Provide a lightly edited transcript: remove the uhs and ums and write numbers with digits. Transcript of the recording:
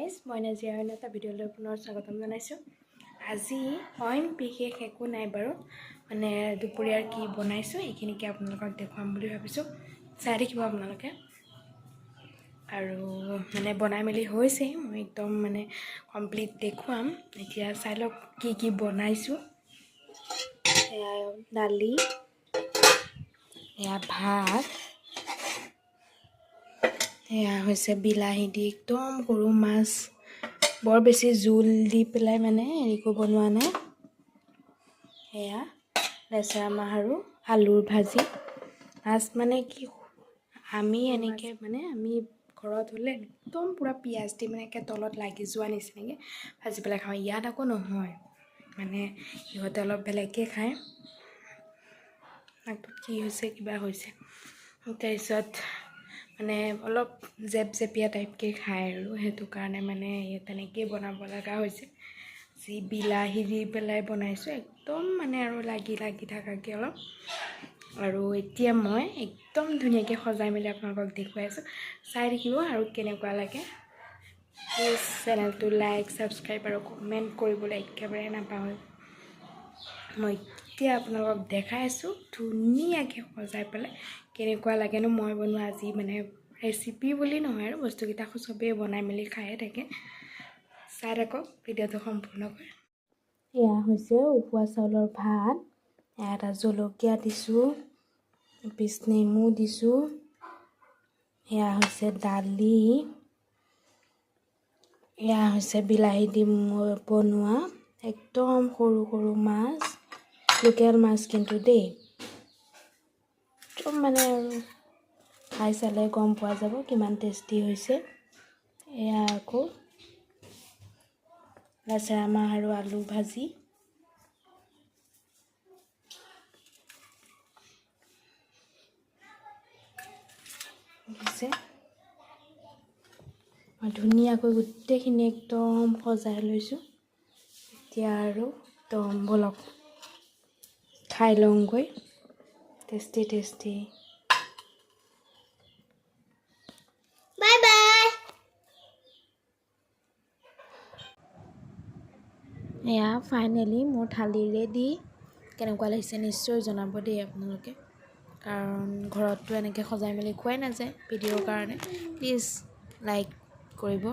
Guys মই নাজিয়া অন্য এটা ভিডিঅ'লৈ পুনৰ স্বাগতম জনাইছোঁ। আজি অইন বিশেষ একো নাই বাৰু, মানে দুপৰীয়াৰ কি বনাইছোঁ এইখিনিকে আপোনালোকক দেখুৱাম বুলি ভাবিছোঁ। চাই থাকিব আপোনালোকে। আৰু মানে বনাই মেলি হৈছে, মই একদম মানে কমপ্লিট দেখুৱাম। এতিয়া চাই লওক কি কি বনাইছোঁ। এয়া দালি, এয়া ভাত, এয়া হৈছে বিলাহী দি একদম সৰু মাছ, বৰ বেছি জোল দি পেলাই মানে হেৰিকো বনোৱা নাই। এয়া লেচেৰা মাহ আৰু আলুৰ ভাজি। মাছ মানে কি, আমি এনেকৈ মানে আমি ঘৰত হ'লে একদম পূৰা পিঁয়াজ দি মানে একে তলত লাগি যোৱা নিচিনাকৈ ভাজি পেলাই খাওঁ। ইয়াত আকৌ নহয়, মানে সিহঁতে অলপ বেলেগকৈ খায়। নাকটোত কি হৈছে, কিবা হৈছে। তাৰপিছত মানে অলপ জেপজেপীয়া টাইপকৈ খায় আৰু সেইটো কাৰণে মানে তেনেকৈয়ে বনাব লগা হৈছে। যি বিলাহী দি পেলাই বনাইছোঁ, একদম মানে আৰু লাগি থাকাকৈ অলপ। আৰু এতিয়া মই একদম ধুনীয়াকৈ সজাই মেলি আপোনালোকক দেখুৱাই আছোঁ। চাই থাকিব আৰু কেনেকুৱা লাগে। প্লিজ চেনেলটো লাইক, ছাবস্ক্ৰাইব আৰু কমেণ্ট কৰিবলৈ একেবাৰে নাপাহৰিব। মই এতিয়া আপোনালোকক দেখাই আছোঁ ধুনীয়াকৈ সজাই পেলাই কেনেকুৱা লাগেনো। মই বনোৱা আজি মানে ৰেচিপি বুলি নহয় আৰু বস্তুকেইটা চবেই বনাই মেলি খায়ে থাকে। চাই থাকক ভিডিঅ'টো সম্পূৰ্ণকৈ। এয়া হৈছে উখোৱা চাউলৰ ভাত। এটা জলকীয়া দিছোঁ, এপিচ নেমু দিছোঁ। এয়া হৈছে দালি, এয়া হৈছে বিলাহী দি বনোৱা একদম সৰু সৰু মাছ, লোকেল মাছ কিন্তু দেই। একদম মানে আৰু খাই চালে গম পোৱা যাব কিমান টেষ্টি হৈছে। এয়া আকৌ লেচেৰা মাহ আৰু আলু ভাজি। মই ধুনীয়াকৈ গোটেইখিনি একদম সজাই লৈছোঁ। এতিয়া আৰু একদম বলক খাই লওঁগৈ। Tasty tasty. Bye bye. এয়া ফাইনেলি মোৰ থালি ৰেডি। কেনেকুৱা লাগিছে নিশ্চয় জনাব দেই আপোনালোকে, কাৰণ ঘৰততো এনেকৈ সজাই মেলি খোৱাই নাযায়। ভিডিঅ'ৰ কাৰণে প্লিজ লাইক কৰিব।